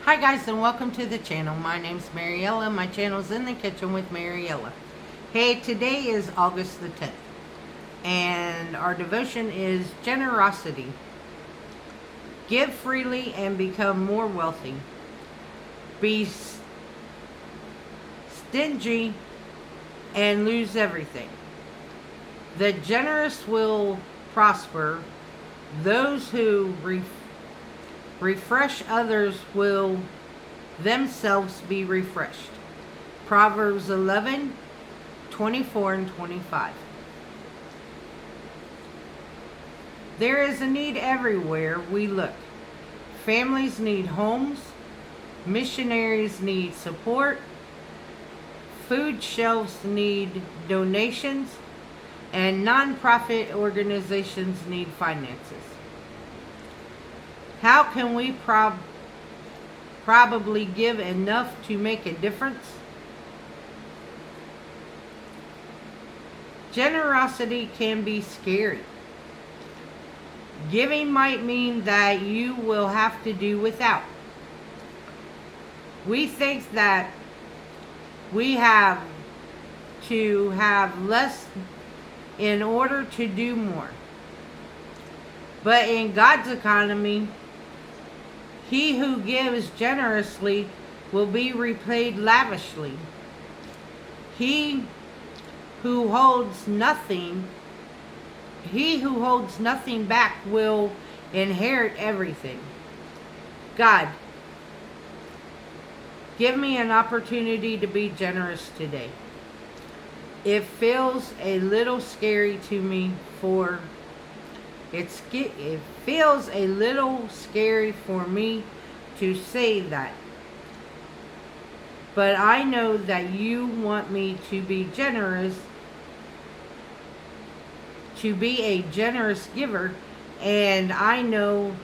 Hi guys and welcome to the channel. My name's Mariella. My channel's In the Kitchen with Mariella. Hey, today is August the 10th and our devotion is generosity. Give freely and become more wealthy. Be stingy and lose everything. The generous will prosper. Those who refresh others will themselves be refreshed. Proverbs 11:24 and 25. There is a need everywhere we look. Families need homes. Missionaries need support. Food shelves need donations. And nonprofit organizations need finances. How can we probably give enough to make a difference? Generosity can be scary. Giving might mean that you will have to do without. We think that we have to have less in order to do more. But in God's economy, he who gives generously will be repaid lavishly. He who holds nothing back will inherit everything. God, give me an opportunity to be generous today. It feels a little scary to me It feels a little scary for me to say that. But I know that you want me to be generous, to be a generous giver, and I know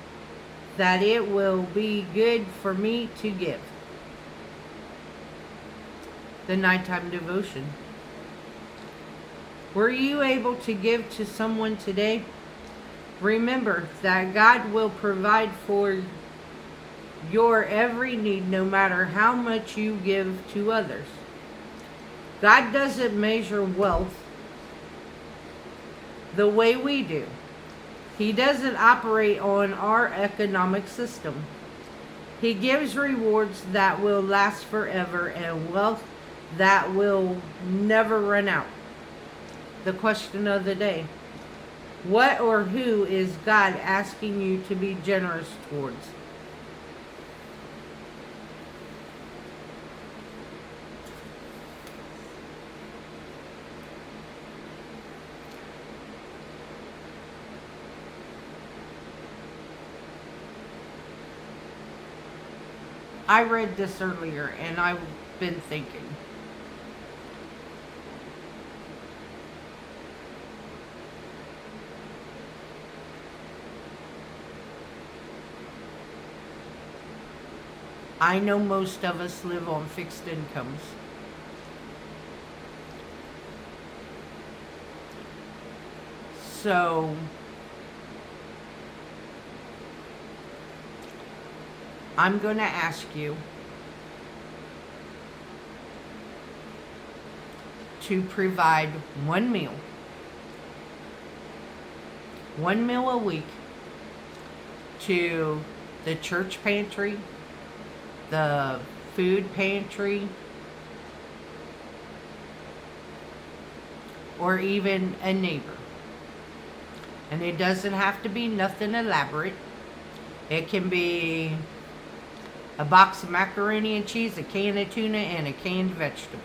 that it will be good for me to give. The nighttime devotion. Were you able to give to someone today? Remember that God will provide for your every need no matter how much you give to others. God doesn't measure wealth the way we do. He doesn't operate on our economic system. He gives rewards that will last forever and wealth that will never run out. The question of the day. What or who is God asking you to be generous towards? I read this earlier and I've been thinking. I know most of us live on fixed incomes. So, I'm going to ask you to provide one meal a week to the church pantry, the food pantry, or even a neighbor. And it doesn't have to be nothing elaborate. It can be a box of macaroni and cheese, a can of tuna, and a canned vegetable.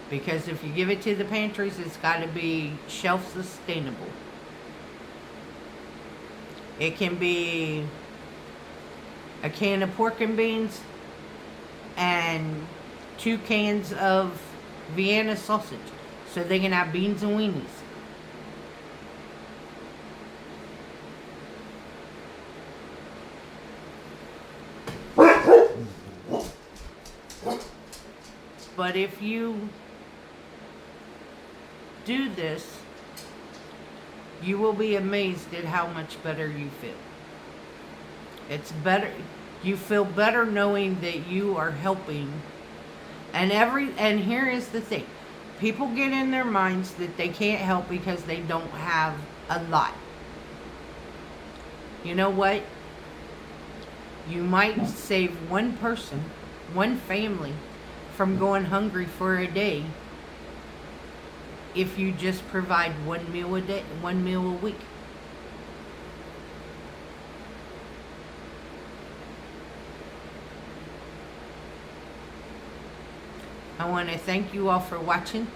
Because if you give it to the pantries, it's got to be shelf sustainable. It can be a can of pork and beans and 2 cans of Vienna sausage so they can have beans and weenies. But if you do this, you will be amazed at how much better you feel. It's better. You feel better knowing that you are helping. And here is the thing. People get in their minds that they can't help because they don't have a lot. You know what? You might save one person, one family, from going hungry for a day if you just provide one meal a day, one meal a week. I want to thank you all for watching.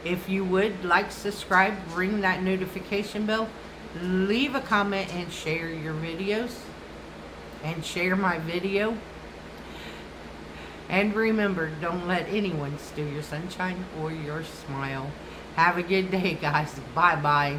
If you would like, subscribe, ring that notification bell, leave a comment and share your videos, and share my video. And remember, don't let anyone steal your sunshine or your smile. Have a good day, guys. Bye-bye.